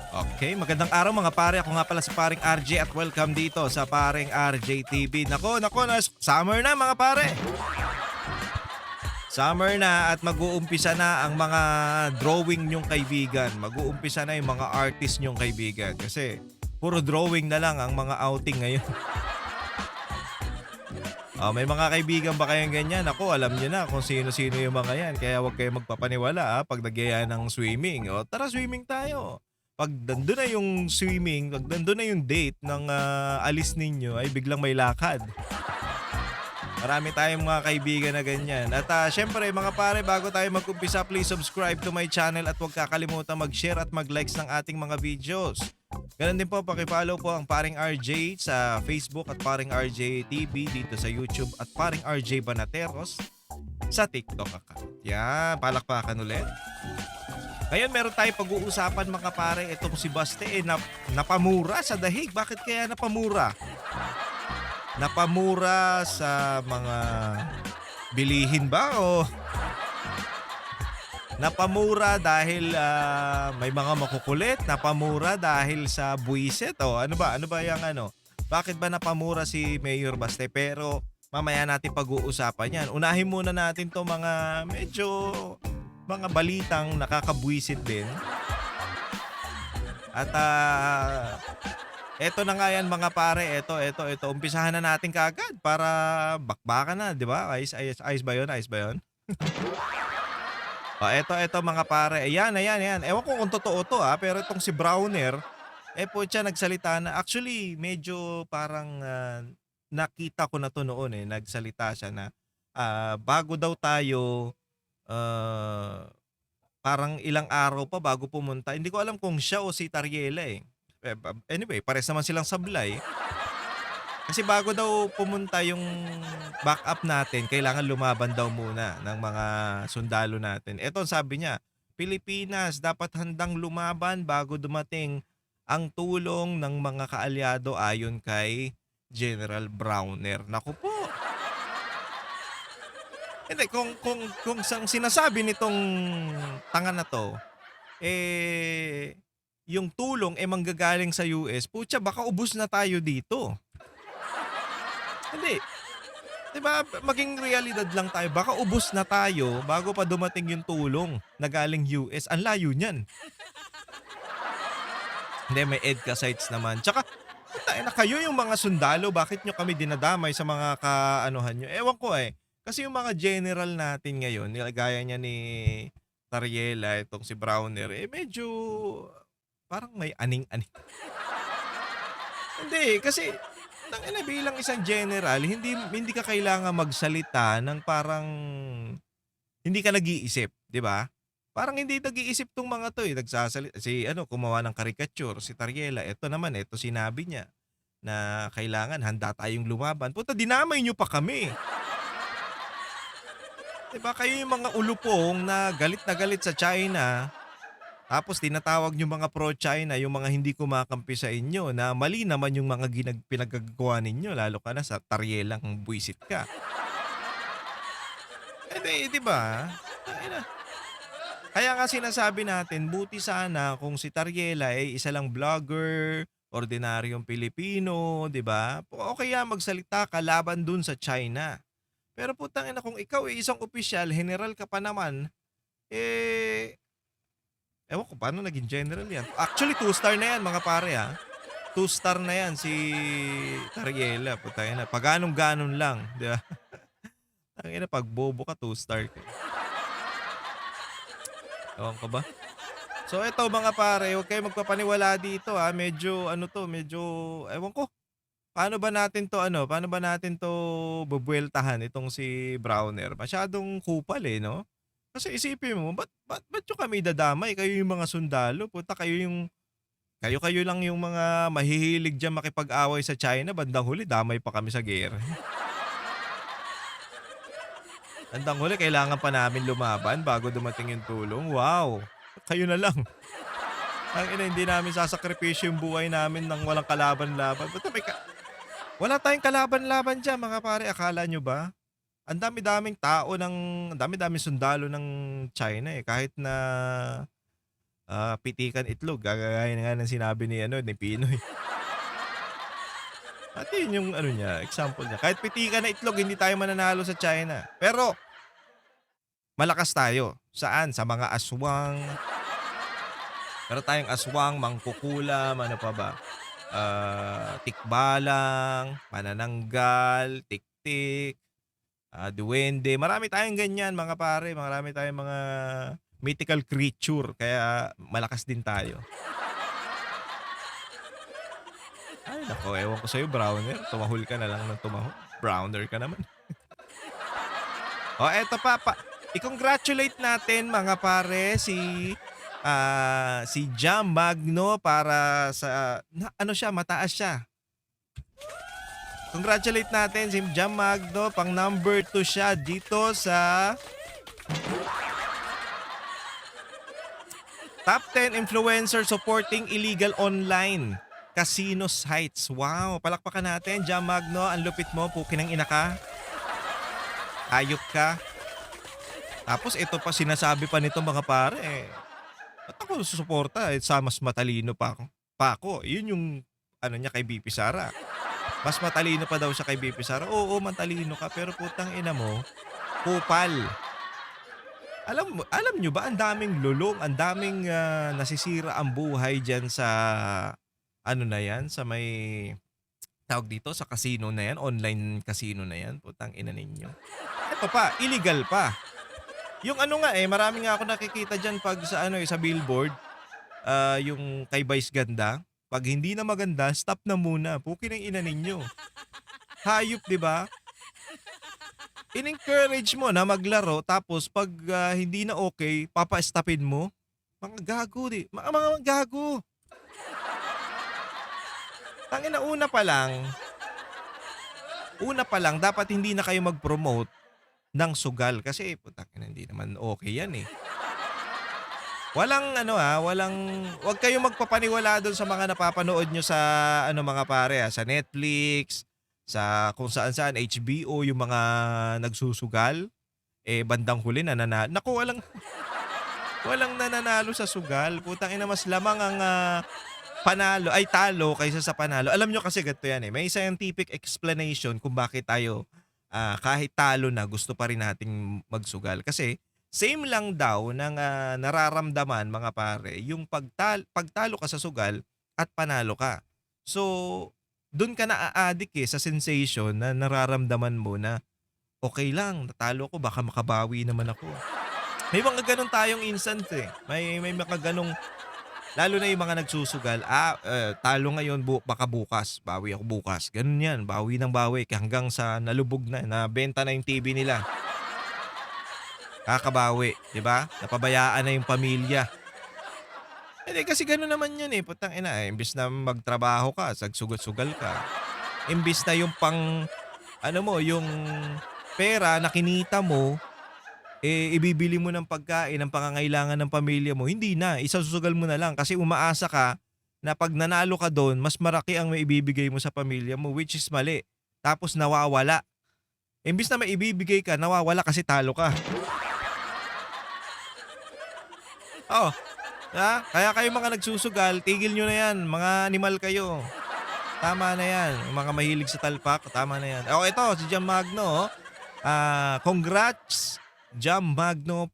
Okay, magandang araw mga pare. Ako nga pala si paring RJ at welcome dito sa paring RJ TV. Nako, summer na mga pare. Summer na at mag-uumpisa na ang mga drawing nyong kaibigan. Mag-uumpisa na yung mga artist nyong kaibigan. Kasi puro drawing na lang ang mga outing ngayon. May mga kaibigan ba kayong ganyan? Ako, alam niyo na kung sino-sino yung mga yan. Kaya huwag kayong magpapaniwala pag nagyaya ng swimming. O, tara swimming tayo. Pag nandun na yung swimming, pag nandun na yung date ng alis ninyo, ay biglang may lakad. Marami tayong mga kaibigan na ganyan. At syempre mga pare, bago tayo mag-umpisa, please subscribe to my channel at huwag kakalimutan mag-share at mag-likes ng ating mga videos. Ganun din po, pakipollow po ang Paring RJ sa Facebook at Paring RJ TV dito sa YouTube at Paring RJ Banateros sa TikTok account. Yan, palakpakan ulit. Ngayon meron tayong pag-uusapan mga pare, itong si Baste napamura sa dahig. Bakit kaya napamura? Napamura sa mga bilihin ba o napamura dahil may mga makukulit? Napamura dahil sa buwisit? O ano ba? Ano ba yung ano? Bakit ba napamura si Mayor Baste? Pero mamaya natin pag-uusapan yan. Unahin muna natin to mga medyo mga balitang nakakabwisit din. At eto na nga yan mga pare, eto. Umpisahan na natin kaagad para bakbakan na, di ba? Ayos ba yun? Ayos ba yun? Eto mga pare. Ayan. Ewan ko kung totoo to pero itong si Browner, po siya nagsalita na. Actually, medyo parang nakita ko na to noon nagsalita siya na bago daw tayo parang ilang araw pa bago pumunta. Hindi ko alam kung siya o si Tariela Anyway, pares naman silang sablay. Kasi bago daw pumunta yung backup natin, kailangan lumaban daw muna ng mga sundalo natin. Eto ang sabi niya, Pilipinas dapat handang lumaban bago dumating ang tulong ng mga kaalyado ayon kay General Browner. Naku po. Hindi, kung sang sinasabi nitong tanga na to, yung tulong manggagaling sa US, putya baka ubos na tayo dito. Hindi. 'Di ba maging realidad lang tayo, baka ubos na tayo bago pa dumating yung tulong na galing US. Ang layo niyan. Hindi, may EDCA sites naman. Tsaka, putangina kayo yung mga sundalo, bakit nyo kami dinadamay sa mga kaanuhan nyo? Ewan ko Kasi yung mga general natin ngayon, gaya niya ni Tariela, itong si Browner, medyo parang may aning-aning. Hindi, kasi tangina bilang isang general, hindi ka kailangan magsalita ng parang hindi ka nag-iisip, 'di ba? Parang hindi nag-iisip 'tong mga 'to si gumawa ng caricature, si Tariela, eto sinabi niya na kailangan handa tayong lumaban. Puta dinamay niyo pa kami. 'Di ba kayo yung mga ulupong na galit sa China, tapos tinatawag yung mga pro-China, yung mga hindi kumakampi sa inyo na mali naman yung mga pinagagagawa ninyo lalo ka na sa Tarielang buwisit ka. Di ba? Tangina. Kaya nga sinasabi natin, buti sana kung si Tariela isa lang vlogger, ordinaryong Pilipino, 'di ba? Okay magsalita ka laban dun sa China. Pero putang ina kung ikaw isang opisyal, general ka pa naman, ewan ko paano naging general yan. Actually, 2-star na yan mga pare 2-star na yan si Tariela. Putang ina, pag ganon lang, 'di ba? Ang ina pag bobo ka 2-star ka. Ewan ko ba? So eto mga pare, huwag kayong magpapaniwala dito medyo medyo ewan ko. Paano ba natin 'to bubuweltahan itong si Browner? Masyadong kupal no? Kasi isipin mo, ba't nyo kami dadamay? Kayo yung mga sundalo, puta kayo lang yung mga mahihilig diyan makipag-away sa China, bandang huli damay pa kami sa giyera. Bandang huli kailangan pa namin lumaban bago dumating yung tulong, wow! Kayo na lang. Tangina hindi namin sasakripisyo yung buhay namin ng walang kalaban-laban. Wala tayong kalaban-laban diyan mga pare, akala nyo ba? Ang dami-daming sundalo ng China kahit na pitikan itlog kagaya nga ng sinabi ni ano, ni Pinoy. At yun yung ano niya, example niya. Kahit pitikan na itlog hindi tayo mananalo sa China. Pero malakas tayo. Saan? Sa mga aswang. Meron tayong aswang, mangkukulam, ano pa ba? Tikbalang, manananggal, tiktik, duwende. Marami tayong ganyan mga pare. Marami tayong mga mythical creature. Kaya malakas din tayo. Ay nako, ewan ko sa'yo browner. Tumahol ka na lang ng tumahol. Browner ka naman. O eto pa, i-congratulate natin mga pare si Jam Magno para sa ano siya, mataas siya. Congratulate natin si Jam Magno, pang number 2 siya dito sa Top 10 Influencer Supporting Illegal Online Casino Sites. Wow, palakpakan natin Jam Magno, ang lupit mo, pukin ng ina ka. Hayop ka. Tapos ito pa sinasabi pa nito mga pare, ba't ako susuporta, sa mas matalino pa ako. Yun yung ano niya kay BP Sara. Mas matalino pa daw siya kay BP Sara. Oo, matalino ka pero putang ina mo, kupal. Alam niyo ba ang daming lulong, ang daming, nasisira ang buhay diyan sa ano na 'yan, sa may tawag dito, sa casino na 'yan, online casino na 'yan, putang ina ninyo. Eto pa, illegal pa. Yung ano nga, marami nga ako nakikita diyan 'pag sa ano, sa billboard, yung kay Vice Ganda, 'pag hindi na maganda, stop na muna, pukin ng ina ninyo. Hayop, 'di ba? In-encourage mo na maglaro tapos 'pag, hindi na okay papa-stopin mo. Mga gago, mga gago. Tangina, una pa lang dapat hindi na kayo mag-promote ng sugal kasi putangina hindi naman okay 'yan, eh. Walang ano, walang 'wag kayong magpapaniwala dun sa mga napapanood nyo sa ano mga pare, sa Netflix, sa kung saan-saan, HBO, yung mga nagsusugal, bandang huli naku, walang nananalo sa sugal. Putangina, mas lamang ang, panalo ay talo kaysa sa panalo. Alam nyo kasi ganito yan, may scientific explanation kung bakit tayo, kahit talo na gusto pa rin nating magsugal. Kasi same lang daw ng, nararamdaman mga pare yung pagtalo ka sa sugal at panalo ka. So, dun ka naa-addict, sa sensation na nararamdaman mo na, "Okey lang, natalo ko baka makabawi naman ako." May mga gano'n tayong instance, may mga gano'ng lalo na yung mga nagsusugal, talo ngayon baka bukas, bawi ako bukas, gano'n 'yan, bawi ng bawi hanggang sa nalubog na, nabenta na yung TV nila, kakabawi, 'di ba? Napabayaan na yung pamilya. Hindi kasi gano'n naman 'yan, putangina, imbes na magtrabaho ka, sagsugal-sugal ka, imbes na yung ano mo, yung pera na kinita mo, ibibili mo ng pagkain, ng pangangailangan ng pamilya mo, hindi na, isasusugal mo na lang kasi umaasa ka na 'pag nanalo ka do'n, mas malaki ang maibibigay mo sa pamilya mo, which is mali. Tapos nawawala. Imbes na maibibigay ka, nawawala kasi talo ka. Oo, kaya kayong mga nagsusugal, tigil niyo na 'yan, mga animal kayo. Tama na 'yan, yung mga mahilig sa talpak, tama na 'yan. Oh, ito si Jam Magno, congrats Jam Magno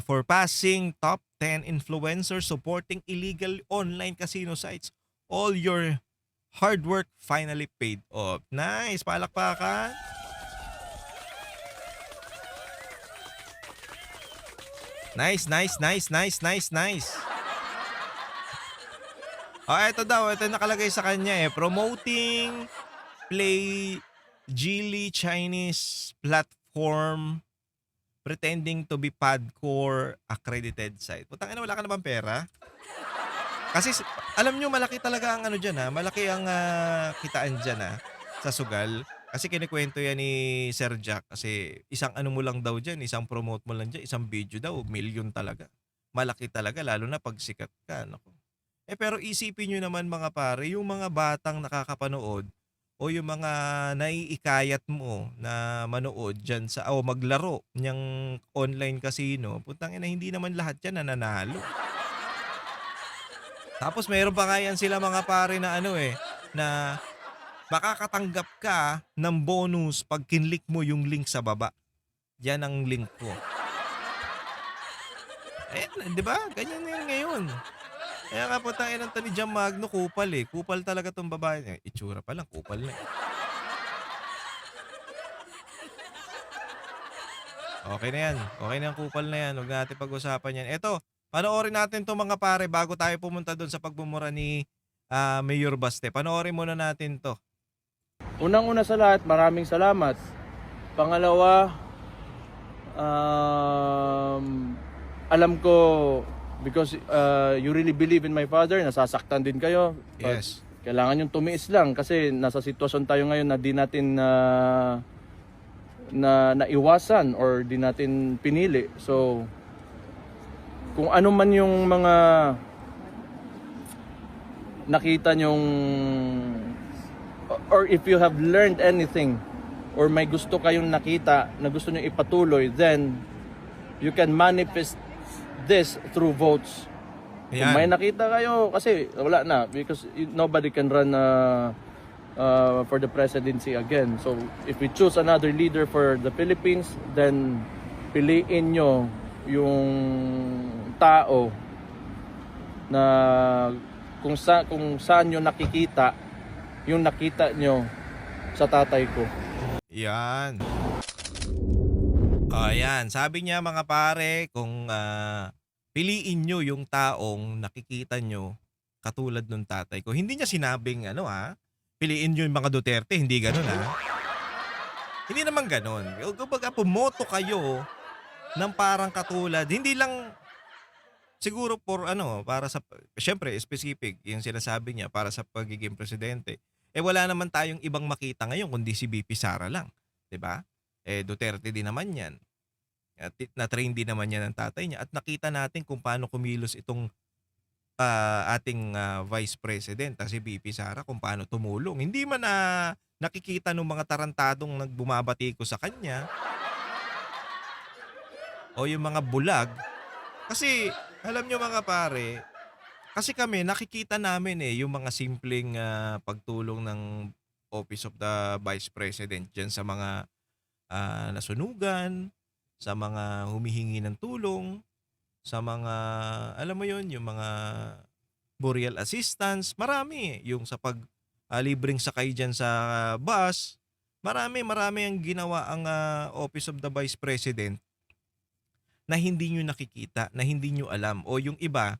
for passing top 10 influencers supporting illegal online casino sites. All your hard work finally paid off. Nice, palakpakan. Nice, nice, nice, nice, nice, nice. Ito nakalagay sa kanya, promoting play Geely Chinese platform pretending to be Padcore accredited site. Putangina, wala ka na bang pera? Kasi alam nyo malaki talaga ang ano diyan, malaki ang, kitaan diyan, sa sugal. Kasi kinukuwento yan ni Sir Jack kasi isang ano mo lang daw diyan, isang promote mo lang diyan, isang video daw, milyon talaga. Malaki talaga lalo na 'pag sikat ka, naku. Pero isipin niyo naman mga pare, yung mga batang nakakapanood o yung mga naiikayat mo na manood diyan o maglaro niyang online casino, putangina hindi naman lahat yan nananalo. Tapos meron pa nga yan sila mga pare na ano, na makakatanggap ka ng bonus 'pag kinlik mo yung link sa baba. Yan ang link ko. Ayan, 'di ba? Ganyan na yan ngayon. Kaya nga putang-inang 'to ni Jam Magno kupal, Kupal talaga 'tong babae na itsura pa lang kupal na, eh. Okey na yan, okey na yang kupal na yan, huwag na natin pag-usapan yan. Eto, panoorin natin 'to mga pare bago tayo pumunta dun sa pagmumura ni, Mayor Baste. Panoorin muna natin 'to. Unang-una sa lahat, maraming salamat. Pangalawa, alam ko because you really believe in my father, nasasaktan din kayo. But Yes. kailangan yung tumiis lang kasi nasa sitwasyon tayo ngayon na di natin na naiwasan or di natin pinili. So, kung ano man yung mga nakita nyong or if you have learned anything or may gusto kayong nakita na gusto nyo ipatuloy, then you can manifest this through votes. Kung may Ayan. nakita kayo, kasi wala na because nobody can run for the presidency again. So if we choose another leader for the Philippines, then piliin nyo yung tao na kung saan nyo nakikita yung nakita nyo sa tatay ko. Yan. Ayan, sabi niya mga pare kung, piliin niyo yung taong nakikita niyo katulad nung tatay ko. Hindi niya sinabing ano, piliin niyo yung mga Duterte, hindi gano'n, Hindi naman gano'n. Kumbaga pumoto kayo ng parang katulad, hindi lang siguro for ano, para sa siyempre specific yung sinasabi niya para sa pagiging presidente. Wala naman tayong ibang makita ngayon kundi si VP Sara lang, 'di ba? Duterte din naman 'yan. At na-train din naman 'yan ng tatay niya at nakita natin kung paano kumilos itong, ating, Vice President si VP Sara kung paano tumulong. Hindi man na nakikita nung mga tarantadong nagbumabati ko sa kanya o yung mga bulag. Kasi alam niyo mga pare, kasi kami nakikita namin, yung mga simpleng, pagtulong ng Office of the Vice President diyan sa mga, nasunugan, sa mga humihingi ng tulong, sa mga alam mo 'yun, yung mga burial assistance, marami, yung sa libreng sakay diyan sa bus, marami, marami ang ginawa ang, Office of the Vice President na hindi niyo nakikita, na hindi niyo alam o yung iba,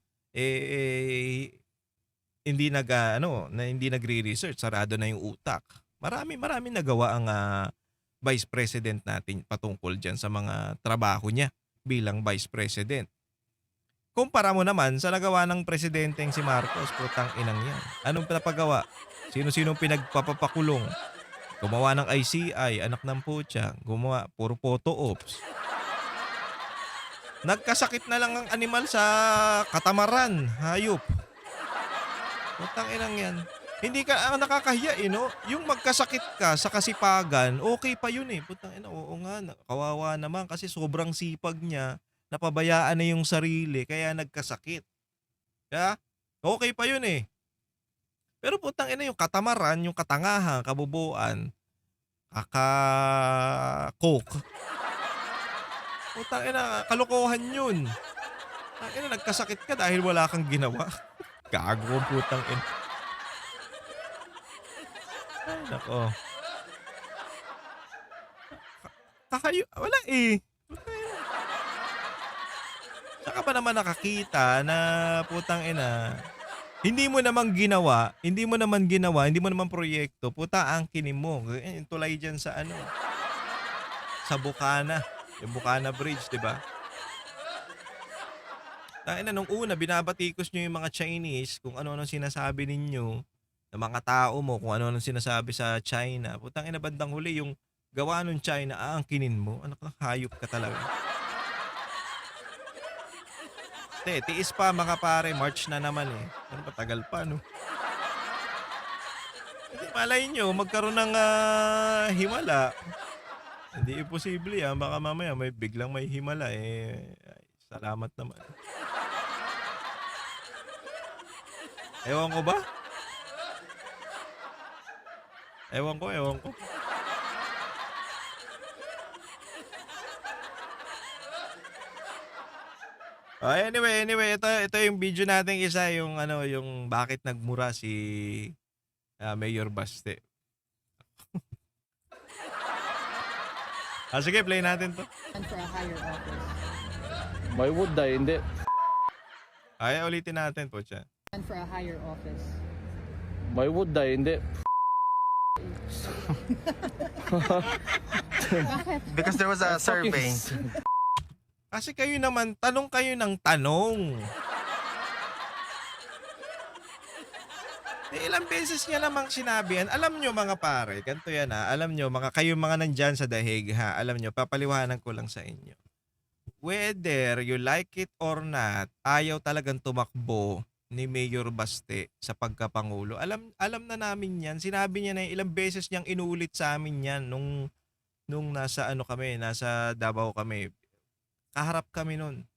hindi ano, na hindi nagre-research, sarado na yung utak. Marami, marami nagawa ang, Vice President natin patungkol diyan sa mga trabaho niya bilang Vice President. Kumpara mo naman sa nagawa ng presidenteng si Marcos, putang inang 'yan. Anong pinapagawa? Sino-sinong pinagpapakulong? Gumawa ng ICI, anak ng putya, gumawa puro photo ops. Nagkasakit na lang ang animal sa katamaran, hayop. Putang inang 'yan. Hindi ka ang nakakahiya, 'no? Yung magkasakit ka sa kasipagan, okay pa yun, Putang ina, oo nga, kawawa naman kasi sobrang sipag niya, napabayaan na yung sarili kaya nagkasakit. Kaya okay pa yun, Pero putang ina yung katamaran, yung katangahan, kabobohan, kaka-coke, putang ina kalokohan yun. Tangina nagkasakit ka dahil wala kang ginawa. Gago ang putang ina. Ay naku. Wala, Saan ka ba naman nakakita na putang ina, hindi mo naman proyekto, puta angkinin mo. Yung tulay diyan sa ano, sa Bukana, yung Bukana Bridge, 'di ba? Tangina nung una binabatikos niyo yung mga Chinese kung ano-anong sinasabi ninyo, ng mga tao mo kung ano-anong sinasabi sa China. Putang ina bandang huli yung gawa nung China aangkinin mo, anak ng hayop ka talaga. Tiis pa mga pare, March na naman, Ano pa, tagal pa 'no? Hindi malay niyo magkaroon ng, himala. Hindi imposible 'yan, baka mamaya biglang may himala, salamat naman. Ewan ko ba? Ewan ko. Anyway, ito yung video nating isa, yung ano, yung bakit nagmura si Mayor Baste. Sige, play natin to. And for a higher office. Why would I? Hindi. Ulitin natin po siya. And for a higher office. Why would I? Hindi. Because there was a survey. Kasi kayo naman, tanong kayo ng tanong. Ilang beses niya namang sinabi yan. Alam nyo mga pare, ganito yan ha. Alam nyo, kayo mga nandyan sa dahig ha. Alam nyo, papaliwanan ko lang sa inyo. Whether you like it or not, ayaw talagang tumakbo ni Mayor Baste sa pagkapangulo. Alam na namin yan. Sinabi niya na ilang beses niyang inuulit sa amin yan nung nasa nasa Davao kami. Kaharap kami nun.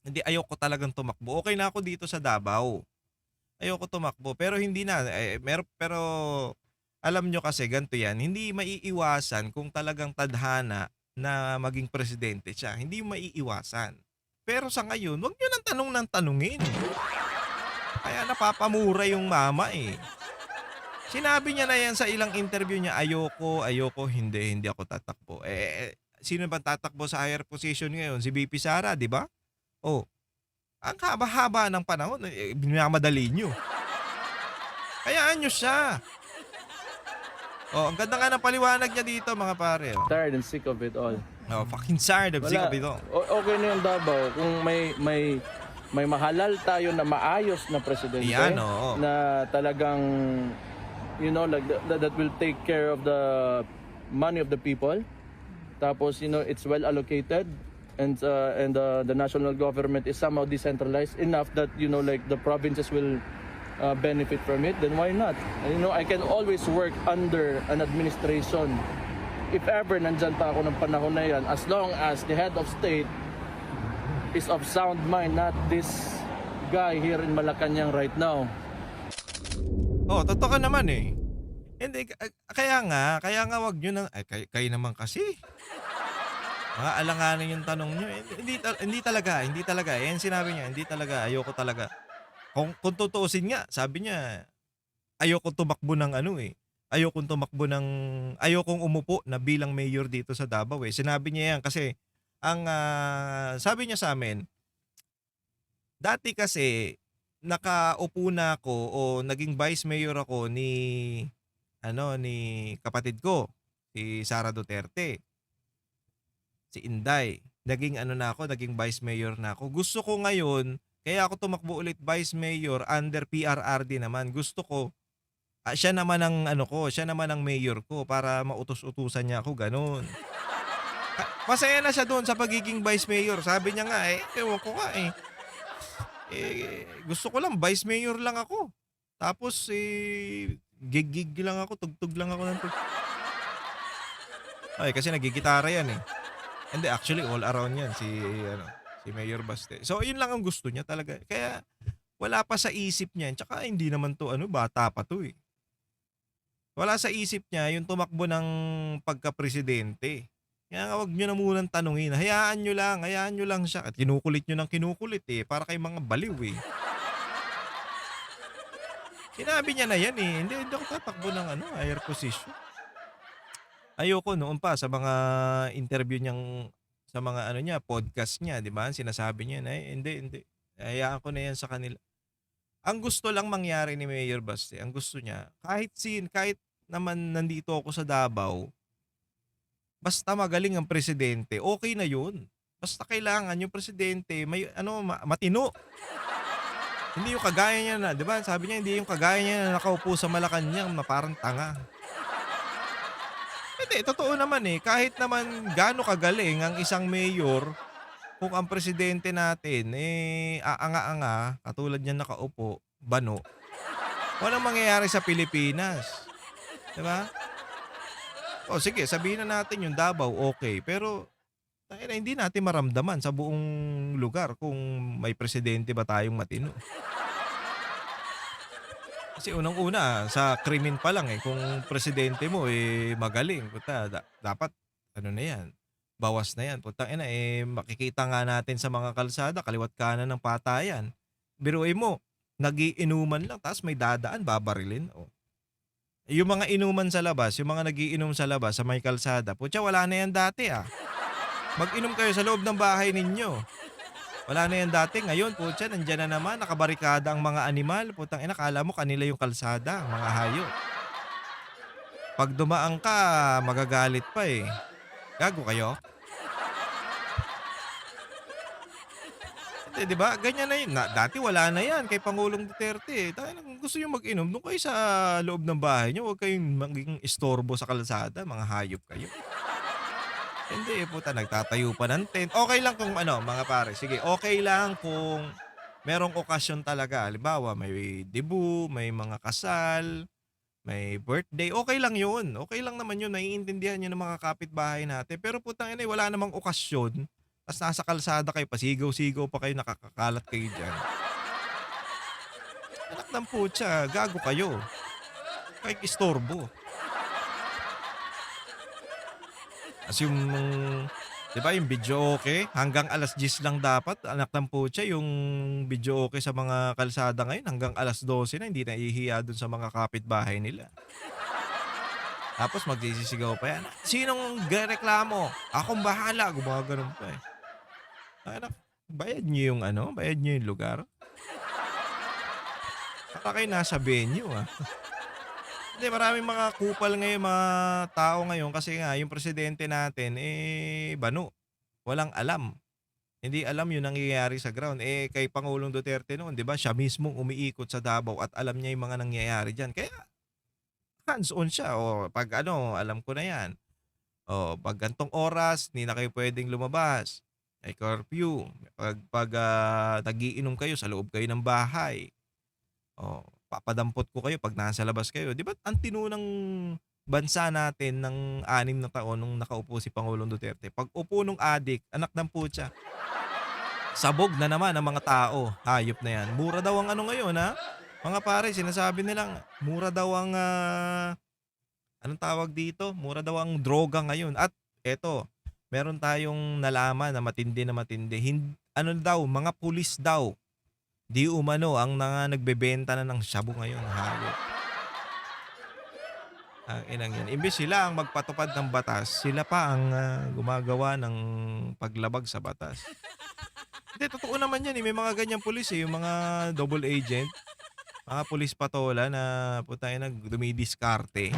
Hindi, ayoko talagang tumakbo. Okay na ako dito sa Davao. Ayoko tumakbo. Pero hindi na. Pero alam nyo kasi, ganito yan. Hindi maiiwasan kung talagang tadhana na maging presidente siya. Hindi maiiwasan. Pero sa ngayon, wag nyo nang tanong ng tanungin. Kaya napapamura yung mama eh. Sinabi niya na yan sa ilang interview niya, ayoko, hindi ako tatakbo. Sino ba tatakbo sa higher position ngayon? Si VP Sara, di ba? Oh, ang haba-haba ng panahon, binamadali nyo. Hayaan nyo siya. Oh, ang ganda nga ng paliwanag niya dito mga pare. Oh, Tired and sick of it all. fucking tired of sick of it all. Okay na yung Davao kung may mahalal tayo na maayos na presidente Yan, oo. na talagang like that will take care of the money of the people. Tapos it's well allocated and the national government is somehow decentralized enough that like the provinces will benefit from it, then why not? And, I can always work under an administration if ever nandyan pa ako ng panahon na yan, as long as the head of state is of sound mind, not this guy here in Malacanang right now. Oh, totoo ka naman eh. Hindi, kaya nga wag nyo nang, kayo naman kasi. Mga alanganin yung tanong nyo. Hindi talaga. Yan sinabi niya, hindi talaga, ayoko talaga. Kung tutuusin nga, sabi niya, ayoko tumakbo ng ayokong umupo na bilang mayor dito sa Davao eh. Sinabi niya yan kasi, sabi niya sa amin, dati kasi, nakaupo na ako o naging vice mayor ako ni kapatid ko, si Sara Duterte. Si Inday. Naging naging vice mayor na ako. Gusto ko ngayon, kaya ako tumakbo ulit vice mayor under PRRD naman. Gusto ko, siya naman ang mayor ko para mautos-utusan niya ako, ganun. Masaya na siya doon sa pagiging vice mayor. Sabi niya nga ewan ko nga gusto ko lang, vice mayor lang ako. Tapos, gig lang ako, tugtog lang ako ng tugtog. Kasi nagigitara yan eh. Hindi, actually, all around yan, si Mayor Baste. So, yun lang ang gusto niya talaga. Kaya, wala pa sa isip niya. Tsaka, hindi naman to, bata pa to eh. Wala sa isip niya yung tumakbo ng pagka-presidente. Kaya nga, wag nyo na munang tanungin. Hayaan nyo lang siya. At kinukulit nyo ng kinukulit eh. Para kay mga baliw eh. Sinabi niya na yan eh. Hindi ako tatakbo ng higher position. Ayoko noon pa sa mga interview niyang, sa mga podcast niya, di ba? Sinasabi niya na hindi. Hayaan ko na yan sa kanila. Ang gusto lang mangyari ni Mayor Baste, ang gusto niya, kahit naman nandito ako sa Davao, basta magaling ang presidente, okay na yun. Basta kailangan yung presidente may matino. Hindi yung kagaya niya na, 'di ba? Sabi niya hindi yung kagaya niya na nakaupo sa Malacanang na parang tanga. Hindi, totoo naman eh. Kahit naman gaano kagaling ang isang mayor, kung ang presidente natin aanga-anga, katulad niya nakaupo, bano, walang mangyayari sa Pilipinas. 'Di ba? O sige, sabihin na natin yung Davao, okay. Pero hindi natin maramdaman sa buong lugar kung may presidente ba tayong matino. Kasi unang-una sa krimen pa lang, kung presidente mo, magaling, puta dapat ano na 'yan, bawas na 'yan. Putang ina, makikita nga natin sa mga kalsada kaliwa't kanan ng patayan. Biruin mo, nagiinuman lang ta's may dadaan babarilin, oh. Yung mga inuman sa labas, yung mga nagiinom sa labas sa may kalsada, putya wala na 'yan dati, Mag-inom kayo sa loob ng bahay ninyo. Wala na 'yan dati, ngayon putya nandiyan na naman, nakabarikada ang mga animal, putang ina akala mo kanila yung kalsada, mga hayop. 'Pag dumaan ka magagalit pa, Gago kayo? Hindi 'di ba, ganyan na yun dati wala na 'yan kay Pangulong Duterte, tangina kung gusto niyo mag-inom do'n kayo sa loob ng bahay niyo, huwag kayong maging istorbo sa kalsada, mga hayop kayo. Hindi, puta nagtatayo pa ng tent. Okey lang kung ano, mga pare, sige okey lang kung merong okasyon talaga. Halimbawa, may debut, may mga kasal, may birthday, okey lang 'yun. Okey lang naman 'yun, naiintindihan 'yun ng mga kapitbahay natin. Pero putangina, wala namang okasyon, ta's nasa kalsada kayo, pasigaw-sigaw pa kayo, nakakakalat kayo diyan. Anak ng putya, gago kayo. Nakikistorbo. Ta's yung 'di ba yung videoke hanggang 10:00 lang dapat, anak ng putya yung videoke sa mga kalsada ngayon hanggang 12:00 na, hindi nahihiya dun sa mga kapitbahay nila. Tapos magsisisigaw pa yan, "Sinong reklamo? Akong bahala." Gumagano'n pa, Anak, bayad niyo yung ano, bayad niyo yung lugar. Baka kayo nasa venue, Hindi, maraming mga kupal ngayon, mga tao ngayon kasi nga yung presidente natin, bano, walang alam. Hindi alam yung nangyayari sa ground. Kay Pangulong Duterte noon, 'di ba, siya mismong umiikot sa Davao at alam niya yung mga nangyayari diyan. Kaya hands-on siya. O pag ano, alam ko na 'yan. O pag gantong oras, hindi na kayo pwedeng lumabas. May curfew. Pag nagiinom kayo sa loob kayo ng bahay. Oh, papadampot ko kayo 'pag nasa labas kayo. 'Di ba ang tinunang bansa natin ng 6 na taon nung nakaupo si Pangulong Duterte. Pag-upo nung adik, anak ng putya, sabog na naman ang mga tao. Hayop na 'yan. Mura daw ang ano ngayon, Mga pare, sinasabi nilang mura daw ang, anong tawag dito? Mura daw ang droga ngayon. At eto, meron tayong nalaman na matindi na matindi. Ano daw, mga pulis daw, di umano ang nagbebenta na ng shabu ngayon, hayop. Ang inang yan. Imbes sila ang magpatupad ng batas, sila pa ang gumagawa ng paglabag sa batas. Hindi, totoo naman yan. May mga ganyang pulis, yung mga double agent, mga pulis patola na putay na dumidiskarte.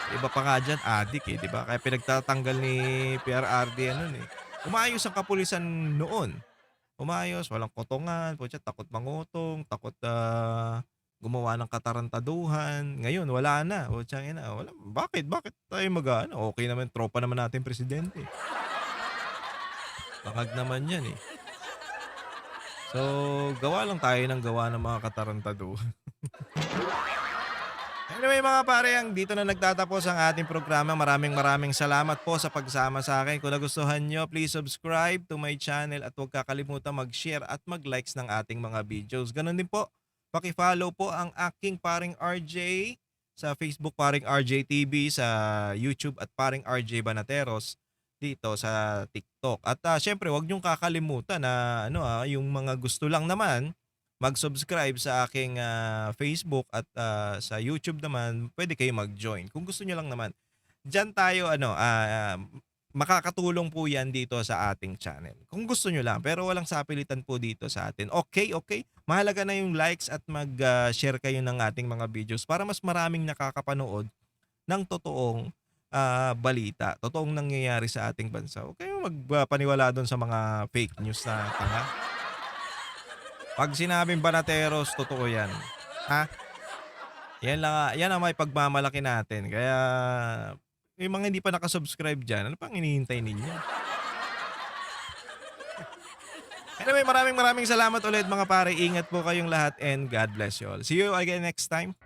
Iba pa nga dyan, adik, di ba? Kaya pinagtatanggal ni PRRD yan nun. Umayos ang kapulisan noon. Umayos, walang kotongan, putya, takot mangutong, takot gumawa ng katarantaduhan. Ngayon, wala na. Putyang ina, wala. Bakit? Bakit tayo mag-ano? Okay naman, tropa naman natin presidente. Bakag naman yan, So, gawa lang tayo ng gawa ng mga katarantaduhan. Anyway mga pare, dito na nagtatapos ang ating programa. Maraming salamat po sa pagsama sa akin. Kung nagustuhan nyo, please subscribe to my channel at huwag kakalimutan mag-share at mag-likes ng ating mga videos. Ganon din po, paki-follow po ang aking paring RJ sa Facebook, paring RJ TV, sa YouTube at paring RJ Banateros dito sa TikTok. At syempre, huwag nyong kakalimutan na yung mga gusto lang naman mag-subscribe sa aking Facebook at sa YouTube naman, pwede kayo mag-join. Kung gusto nyo lang naman. Diyan tayo, makakatulong po yan dito sa ating channel. Kung gusto nyo lang, pero walang sapilitan po dito sa atin. Okay? Mahalaga na yung likes at mag-share kayo ng ating mga videos para mas maraming nakakapanood ng totoong balita, totoong nangyayari sa ating bansa. Huwag kayong magpaniwala doon sa mga fake news na tanga. Pag sinabing Banateros, totoo yan. Yan ang may pagmamalaki natin. Kaya, yung mga hindi pa nakasubscribe dyan, ano pang hinihintay ninyo? Anyway, maraming salamat ulit mga pare. Ingat po kayong lahat and God bless you all. See you again next time.